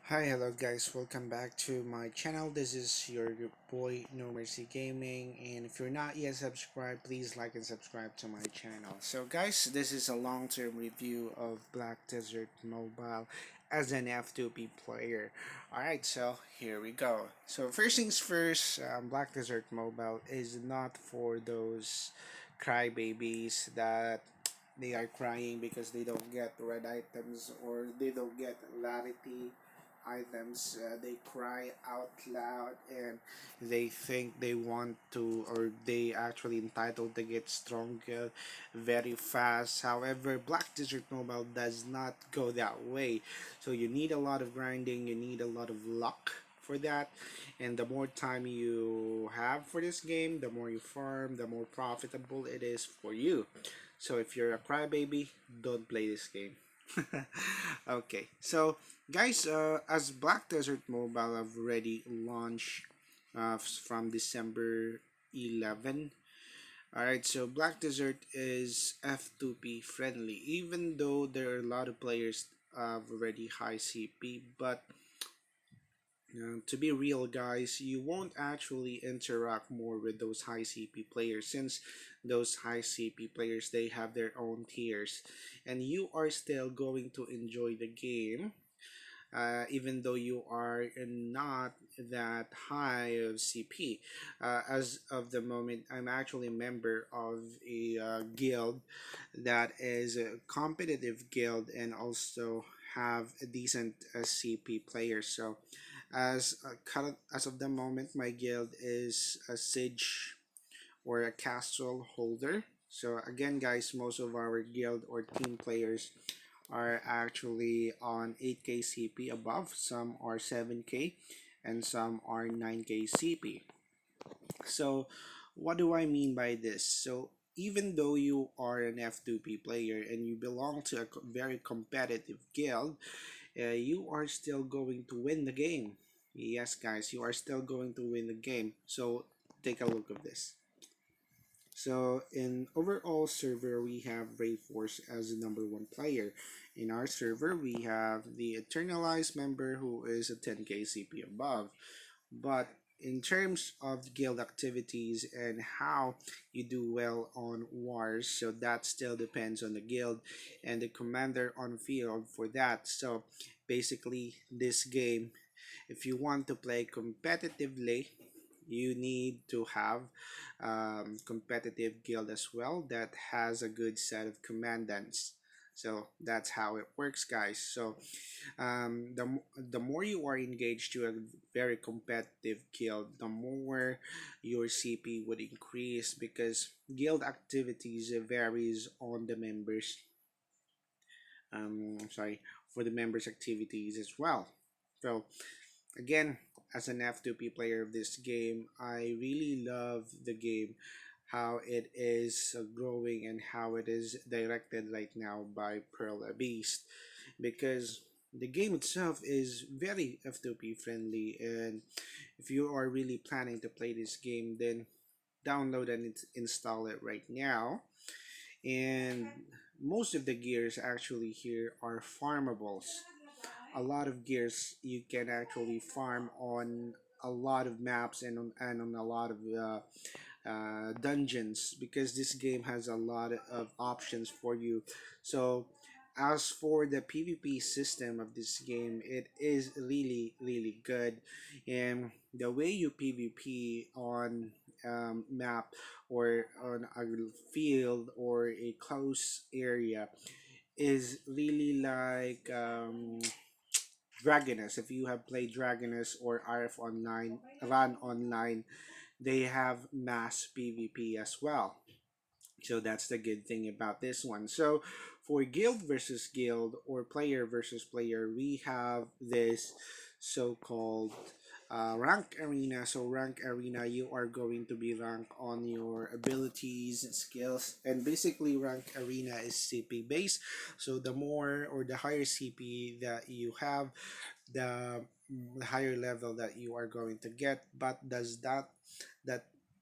Hi, hello guys, welcome back to my channel. This is your boy No Mercy Gaming, and if you're not yet subscribed, please like and subscribe to my channel. So guys, this is a long-term review of Black Desert Mobile as an F2P player. Alright, so here we go. So first things first, Black Desert Mobile is not for those crybabies that they are crying because they don't get red items or they don't get larity items. They cry out loud and they think they want to, or they actually entitled to get stronger very fast. However, Black Desert Mobile does not go that way. So you need a lot of grinding, you need a lot of luck for that, and the more time you have for this game, the more you farm, the more profitable it is for you. So if you're a crybaby, don't play this game. Okay, so guys, as Black Desert Mobile have already launched from December 11. Alright, so Black Desert is F2P friendly, even though there are a lot of players already high CP, but to be real, guys, you won't actually interact more with those high CP players since those high CP players they have their own tiers, and you are still going to enjoy the game even though you are not that high of CP. As of the moment, I'm actually a member of a guild that is a competitive guild and also have a decent CP players. So, as of the moment, my guild is a siege or a castle holder. So again, guys, most of our guild or team players are actually on 8k CP above, some are 7k, and some are 9k CP. So, what do I mean by this? So, even though you are an F2P player and you belong to a very competitive guild, you are still going to win the game. Yes, guys, you are still going to win the game. So, take a look at this. So in overall server, we have Brave Force as the number one player. In our server, we have the Eternalized member who is a 10k CP above. But in terms of guild activities and how you do well on wars, so that still depends on the guild and the commander on field for that. So basically, this game, if you want to play competitively, you need to have competitive guild as well that has a good set of commandants. So that's how it works, guys. So the more you are engaged to a very competitive guild, the more your CP would increase because guild activities varies on the members. Sorry, for the members' activities as well. So again, as an F2P player of this game, I really love the game, how it is growing and how it is directed right now by Pearl Beast, because the game itself is very F2P friendly, and if you are really planning to play this game, then download and install it right now. And most of the gears actually here are farmables. A lot of gears you can actually farm on a lot of maps and on a lot of dungeons because this game has a lot of options for you. So as for the PvP system of this game, it is really good, and the way you PvP on map or on a field or a close area is really like Dragoness. If you have played Dragoness or RF Online, Run Online, they have mass PvP as well. So that's the good thing about this one. So for guild versus guild or player versus player, we have this so-called rank arena. So rank arena, you are going to be ranked on your abilities and skills, and basically rank arena is CP based. So the more or the higher CP that you have, the higher level that you are going to get. But does that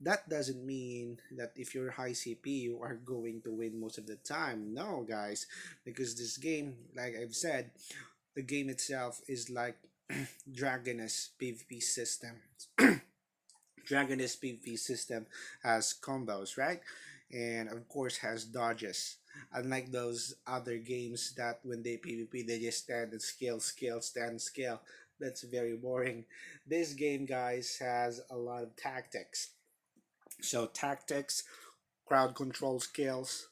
that doesn't mean that if you're high CP you are going to win most of the time. No, guys, because this game, like I've said, the game itself is like Dragoness PvP system. Dragoness PvP system has combos, right? And of course has dodges. Unlike those other games that when they PvP they just stand and scale, stand, scale. That's very boring. This game, guys, has a lot of tactics. So tactics, crowd control skills,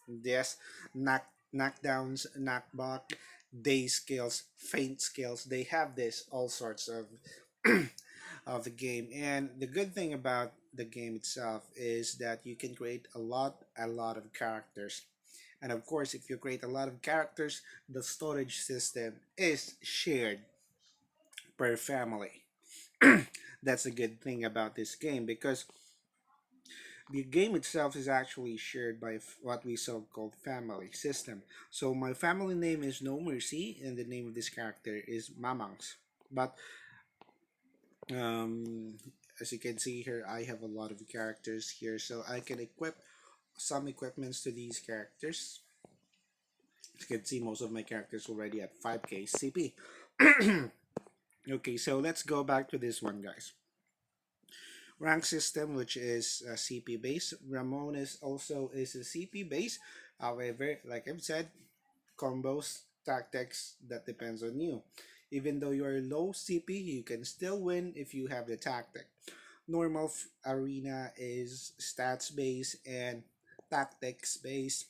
yes, knockdowns, knockback, day skills, feint skills. They have this all sorts of of the game. And the good thing about the game itself is that you can create a lot of characters. And of course, if you create a lot of characters, the storage system is shared per family. That's a good thing about this game because the game itself is actually shared by what we so called family system. So my family name is No Mercy, and the name of this character is Mamangs. But um, as you can see here, I have a lot of characters here, so I can equip some equipments to these characters. As you can see, most of my characters already at 5k CP. Okay, so let's go back to this one, guys. Rank system, which is CP base. Ramon is also is a CP base. However, like I've said, combos, tactics, that depends on you. Even though you are low CP, you can still win if you have the tactic. Normal arena is stats based and tactics based.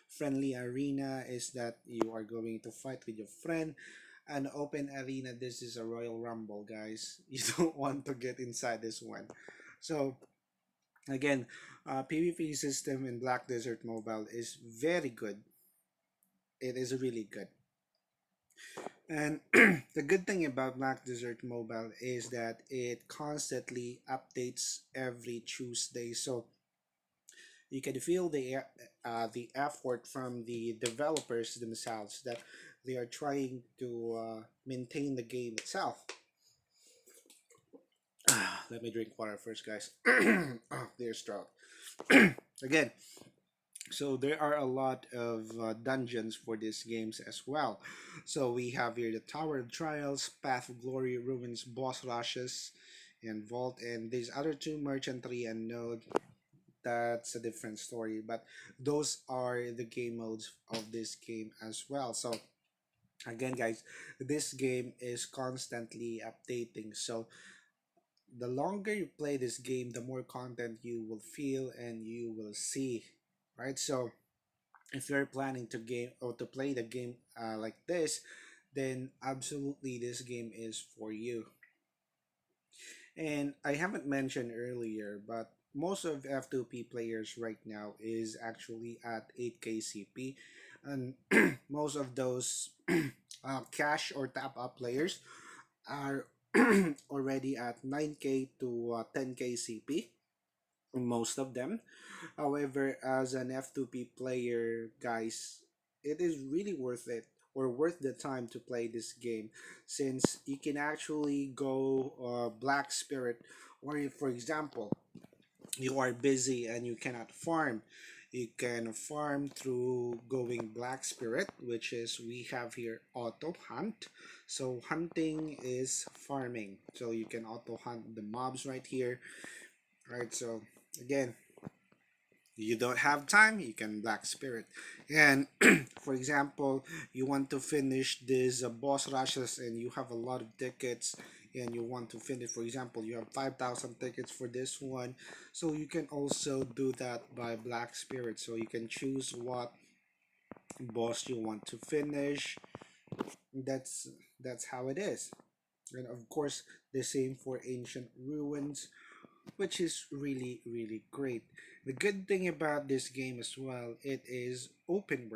Friendly arena is that you are going to fight with your friend. An open arena, this is a Royal Rumble, guys. You don't want to get inside this one. So again, PvP system in Black Desert Mobile is very good. It is really good. And the good thing about Black Desert Mobile is that it constantly updates every Tuesday. So you can feel the effort from the developers themselves that they are trying to maintain the game itself. Let me drink water first, guys. Oh, there's throat. Again, so there are a lot of dungeons for these games as well. So we have here the Tower of Trials, Path of Glory, Ruins, Boss Rushes, and Vault, and these other two, Merchantry and Node. That's a different story, but those are the game modes of this game as well. So again, guys, this game is constantly updating. So the longer you play this game, the more content you will feel and you will see, right? So if you're planning to game or to play the game like this, then absolutely this game is for you. And I haven't mentioned earlier, but most of F2P players right now is actually at 8k CP, and most of those cash or tap up players are already at 9k to 10k CP, most of them. However, as an F2P player, guys, it is really worth it or worth the time to play this game since you can actually go Black Spirit, or if, for example, you are busy and you cannot farm. You can farm through going Black Spirit, which is we have here auto hunt. So hunting is farming. So you can auto hunt the mobs right here. Right, so again, you don't have time, you can Black Spirit. And for example, you want to finish this boss rushes and you have a lot of tickets and you want to finish, for example, you have 5,000 tickets for this one, so you can also do that by Black Spirit. So you can choose what boss you want to finish. That's how it is. And of course, the same for Ancient Ruins, which is really really great. The good thing about this game as well, it is open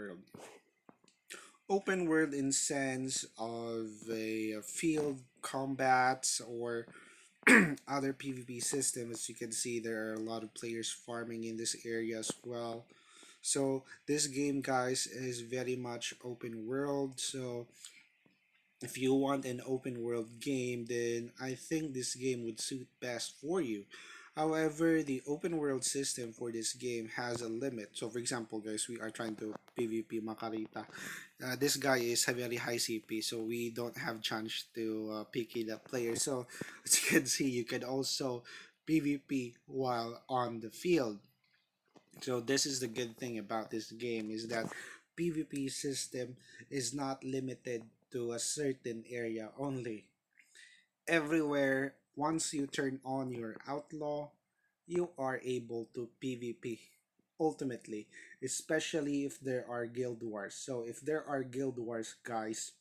world in sense of a field combats or other PvP systems. As you can see, there are a lot of players farming in this area as well. So this game, guys, is very much open world. So if you want an open world game, then I think this game would suit best for you. However, the open world system for this game has a limit. So for example, guys, we are trying to PvP Makarita. This guy is a very high CP, so we don't have chance to picky that player. So as you can see, you can also PvP while on the field. So this is the good thing about this game is that PvP system is not limited to a certain area only. Everywhere, once you turn on your outlaw, you are able to PvP ultimately, especially if there are guild wars. So if there are guild wars, guys,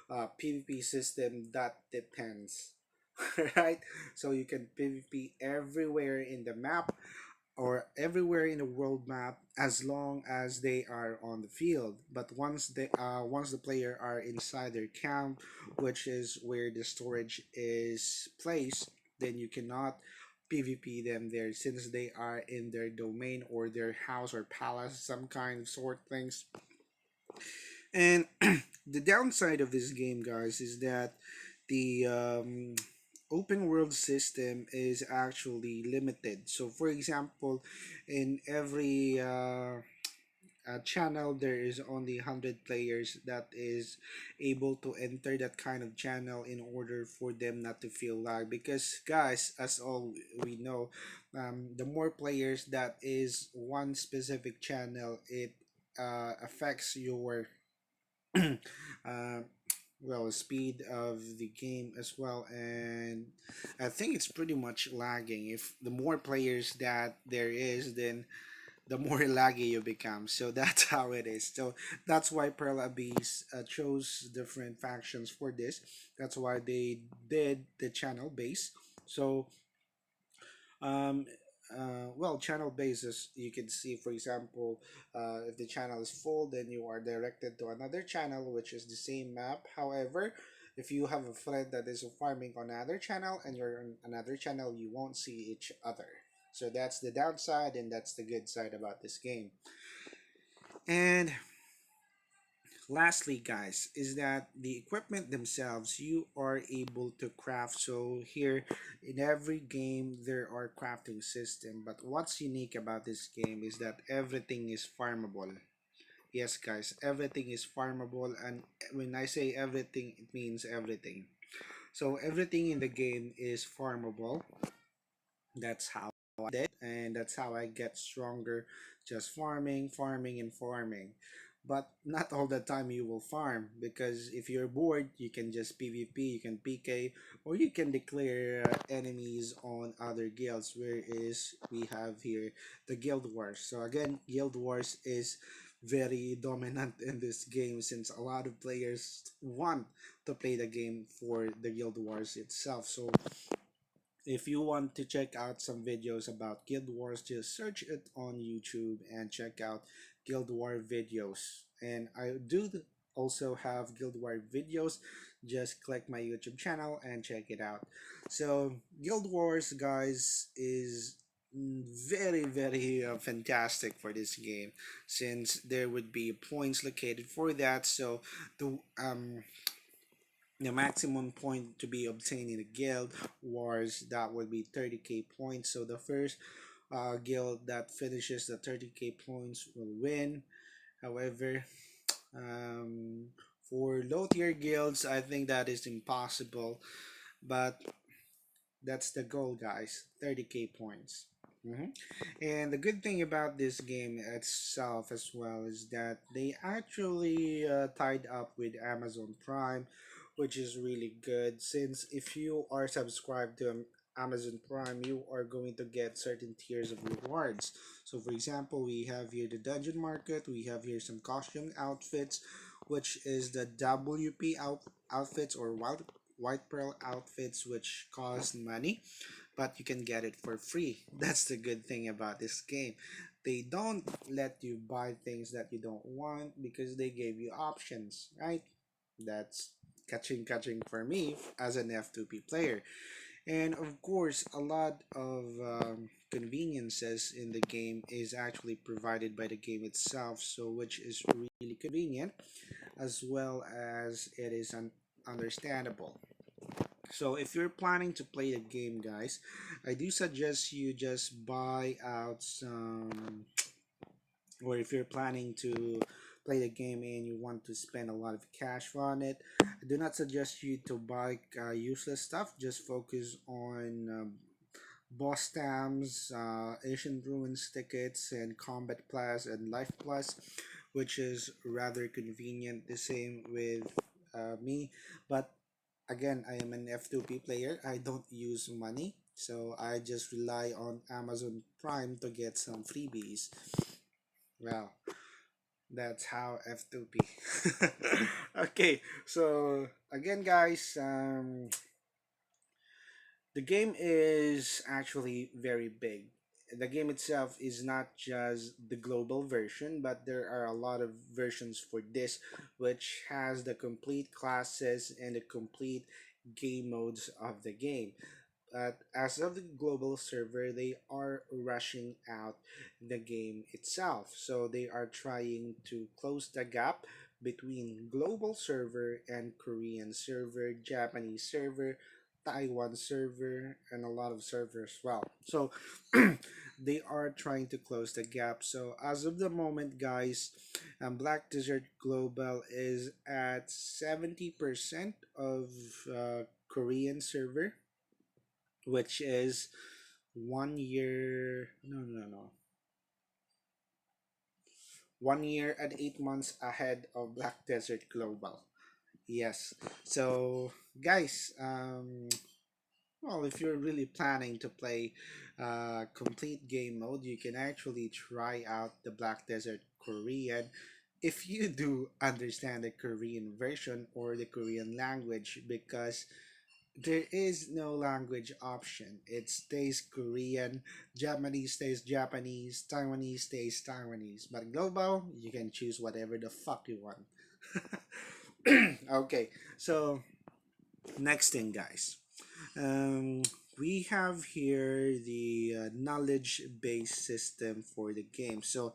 PvP system that depends. Right, so you can PvP everywhere in the map or everywhere in the world map as long as they are on the field. But once the player are inside their camp, which is where the storage is placed, then you cannot PvP them there since they are in their domain or their house or palace, some kind of sort things. And the downside of this game, guys, is that the open world system is actually limited. So, for example, in every channel, there is only 100 players that is able to enter that kind of channel in order for them not to feel lag. Because, guys, as all we know, the more players that is one specific channel, it affects your uh, well, speed of the game as well, and I think it's pretty much lagging. If the more players that there is, then the more laggy you become. So that's how it is. So that's why Pearl Abyss chose different factions for this. That's why they did the channel base. So um, well, channel basis, you can see, for example, if the channel is full, then you are directed to another channel, which is the same map. However, if you have a friend that is farming on another channel and you're on another channel, you won't see each other. So that's the downside, and that's the good side about this game. And lastly, guys, is that the equipment themselves you are able to craft. So here in every game there are crafting system, but what's unique about this game is that everything is farmable. Yes, guys, everything is farmable, and when I say everything, it means everything. So everything in the game is farmable. That's how I did, and that's how I get stronger. Just farming, farming, and farming. But not all the time you will farm, because if you're bored, you can just PvP, you can PK, or you can declare enemies on other guilds. Whereas we have here the Guild Wars. So again, Guild Wars is very dominant in this game since a lot of players want to play the game for the Guild Wars itself. So if you want to check out some videos about Guild Wars, just search it on YouTube and check out Guild War videos. And I do also have Guild War videos. Just click my YouTube channel and check it out. So Guild Wars, guys, is very fantastic for this game since there would be points located for that. So the maximum point to be obtained in a guild wars, that would be 30k points. So the first guild that finishes the 30k points will win. However, um, for low tier guilds, I think that is impossible, but that's the goal, guys. 30k points. And the good thing about this game itself as well is that they actually tied up with Amazon Prime, which is really good since if you are subscribed to Amazon Prime, you are going to get certain tiers of rewards. So, for example, we have here the Dungeon Market, we have here some costume outfits, which is the WP outfits or White Pearl outfits, which cost money, but you can get it for free. That's the good thing about this game. They don't let you buy things that you don't want because they gave you options, right? That's catching for me as an F2P player. And of course, a lot of conveniences in the game is actually provided by the game itself, so which is really convenient as well as it is understandable. So if you're planning to play the game, guys, I do suggest you just buy out some or if you're planning to play the game and you want to spend a lot of cash on it, I do not suggest you to buy useless stuff. Just focus on boss stamps, ancient ruins tickets, and combat plus and life plus, which is rather convenient. The same with me, but again, I am an F2P player. I don't use money, so I just rely on Amazon Prime to get some freebies. Well, that's how F2P. Okay, so again, guys, the game is actually very big. The game itself is not just the global version, but there are a lot of versions for this, which has the complete classes and the complete game modes of the game. But as of the global server, they are rushing out the game itself. So they are trying to close the gap between global server and Korean server, Japanese server, Taiwan server, and a lot of servers as well. So they are trying to close the gap. So as of the moment, guys, Black Desert Global is at 70% of Korean server, which is 1 year. No, no, no. 1 year and 8 months ahead of Black Desert Global. Yes. So, guys, well, if you're really planning to play complete game mode, you can actually try out the Black Desert Korean if you do understand the Korean version or the Korean language, because there is no language option. It stays Korean, Japanese stays Japanese, Taiwanese stays Taiwanese. But global, you can choose whatever the fuck you want. Okay, so next thing, guys. Um, we have here the knowledge based system for the game. So,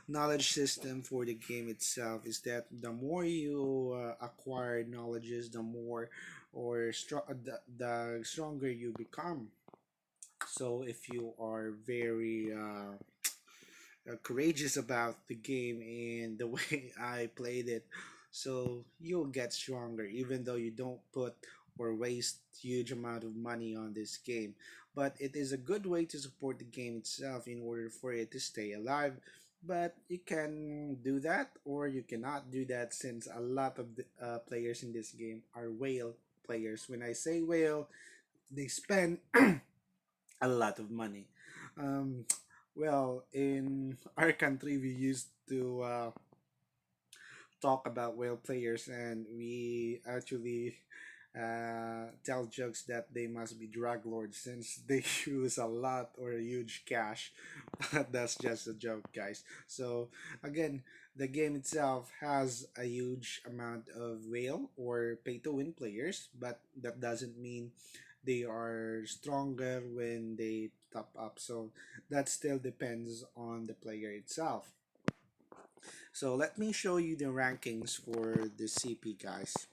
knowledge system for the game itself is that the more you acquire knowledges, the more the stronger you become. So, if you are very courageous about the game and the way I played it. So you'll get stronger even though you don't put or waste huge amount of money on this game. But it is a good way to support the game itself in order for it to stay alive. But you can do that or you cannot do that, since a lot of the, players in this game are whale players. When I say whale, they spend a lot of money. Um, well, in our country, we used to talk about whale players, and we actually tell jokes that they must be drug lords since they use a lot or a huge cash. But that's just a joke, guys. So, again, the game itself has a huge amount of whale or pay to win players, but that doesn't mean they are stronger when they top up. So, that still depends on the player itself. So let me show you the rankings for the CP, guys.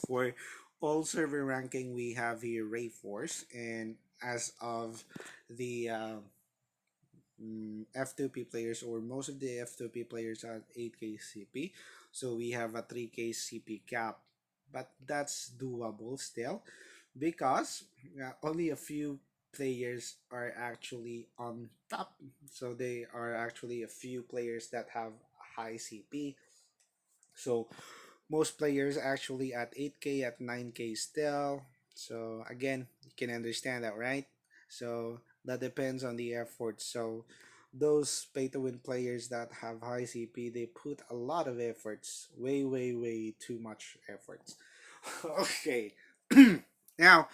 For all server ranking, we have here Rayforce, and as of the F2P players, or most of the F2P players are 8K CP, so we have a 3K CP cap, but that's doable still because only a few players are actually on top. So they are actually a few players that have high CP. So most players actually at 8K, at 9K still. So again, you can understand that, right? So that depends on the effort. So those pay to win players that have high CP, they put a lot of efforts, way, way, way too much efforts. Okay. Now,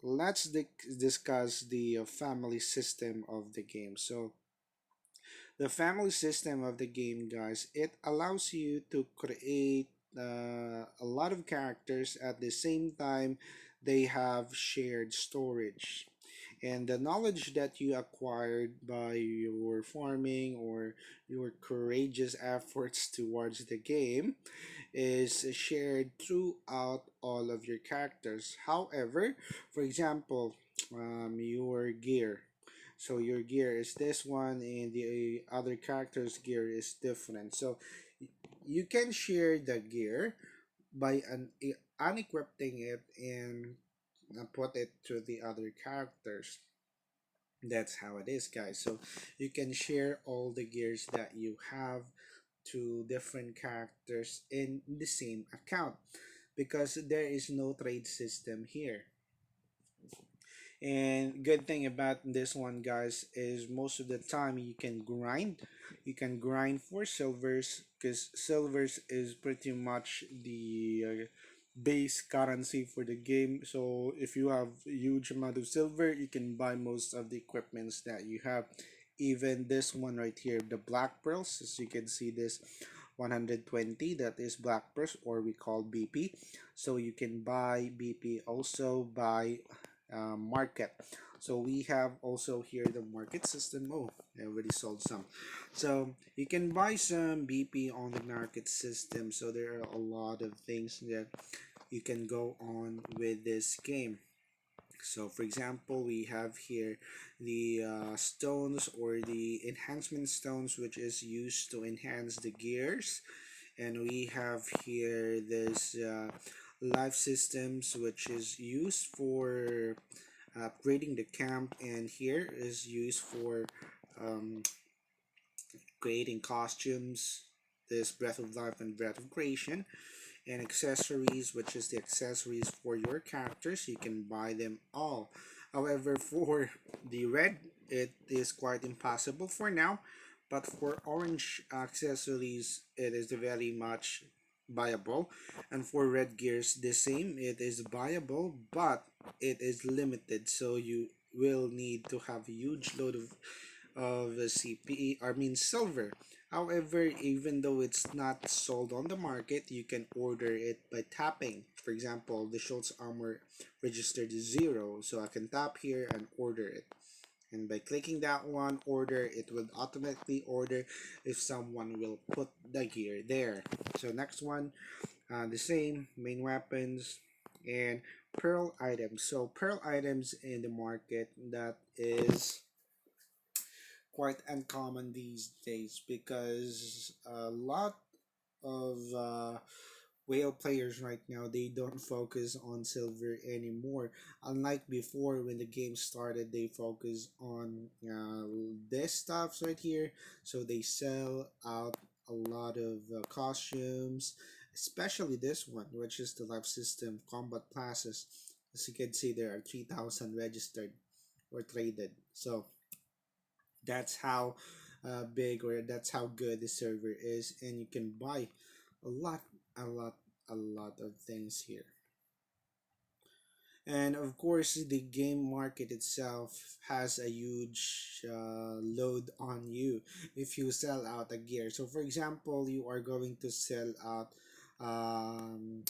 let's discuss the family system of the game. So, the family system of the game, guys, it allows you to create a lot of characters at the same time. They have shared storage, and the knowledge that you acquired by your farming or your courageous efforts towards the game is shared throughout all of your characters. However, for example, your gear. So your gear is this one, and the other character's gear is different. So you can share the gear by unequipping it and put it to the other characters. That's how it is, guys. So you can share all the gears that you have to different characters in the same account because there is no trade system here. And good thing about this one, guys, is most of the time you can grind. You can grind for silvers because silvers is pretty much the base currency for the game. So if you have a huge amount of silver, you can buy most of the equipments that you have. Even this one right here, the black pearls, as you can see this 120, that is black pearls, or we call BP. So you can buy BP also by market. So we have also here the market system. Oh, I already sold some. So you can buy some BP on the market system. So there are a lot of things that you can go on with this game. So for example, we have here the stones or the enhancement stones, which is used to enhance the gears. And we have here this life systems, which is used for upgrading the camp, and here is used for um, creating costumes, this breath of life and breath of creation, and accessories, which is the accessories for your characters. You can buy them all. However, for the red, it is quite impossible for now, but for orange accessories, it is very much buyable. And for red gears, the same, it is buyable, but it is limited, so you will need to have a huge load of CPE, I mean silver. However, even though it's not sold on the market, you can order it by tapping. For example, the Schultz armor registered 0, so I can tap here and order it. And by clicking that one, order, it will automatically order if someone will put the gear there. So next one, the same, main weapons and pearl items. So pearl items in the market, that is quite uncommon these days because a lot of whale players right now, they don't focus on silver anymore, unlike before when the game started. They focus on this stuff right here, so they sell out a lot of costumes, especially this one, which is the life system combat classes. As you can see, there are 3,000 registered or traded. So that's how big, or that's how good the server is, and you can buy a lot, a lot, a lot of things here. And of course, the game market itself has a huge load on you if you sell out a gear. So for example, you are going to sell out um,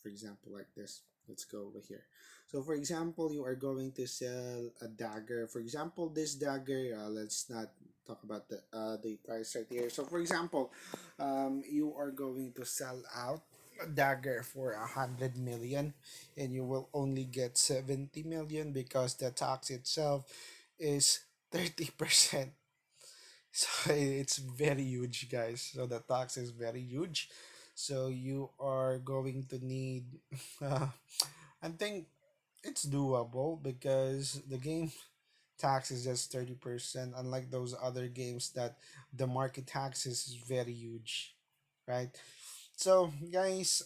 for example, like this. Let's go over here. So for example, you are going to sell a dagger. For example, this dagger, let's not talk about the price right here. So for example, you are going to sell out a dagger for 100 million, and you will only get 70 million because the tax itself is 30%. So it's very huge, guys. So the tax is very huge. So you are going to need, uh, I think it's doable because the game tax is just 30%, unlike those other games that the market taxes is very huge, right? So, guys,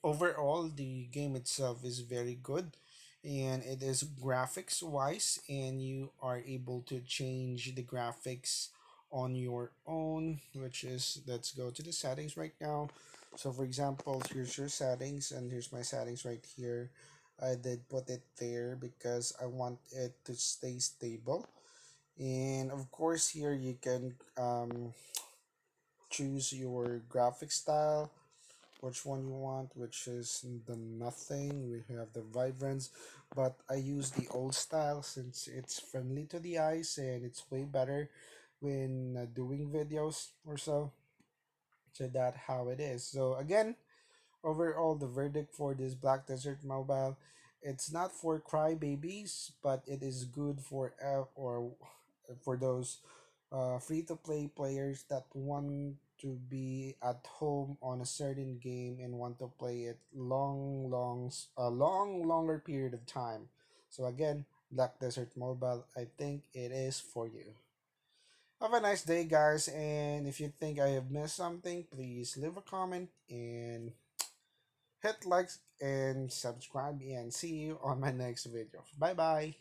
overall the game itself is very good, and it is graphics wise, and you are able to change the graphics on your own, which is, let's go to the settings right now. So for example, here's your settings, and here's my settings right here. I did put it there because I want it to stay stable. And of course here you can choose your graphic style, which one you want, which is the nothing. We have the vibrance, but I use the old style since it's friendly to the eyes and it's way better when doing videos or so. So that how it is. So again, overall, the verdict for this Black Desert Mobile It's not for crybabies, but it is good for or for those free to play players that want to be at home on a certain game and want to play it a longer period of time. So again, Black Desert Mobile, I think it is for you. Have a nice day, guys, and if you think I have missed something, please leave a comment and hit likes and subscribe, and see you on my next video. Bye bye.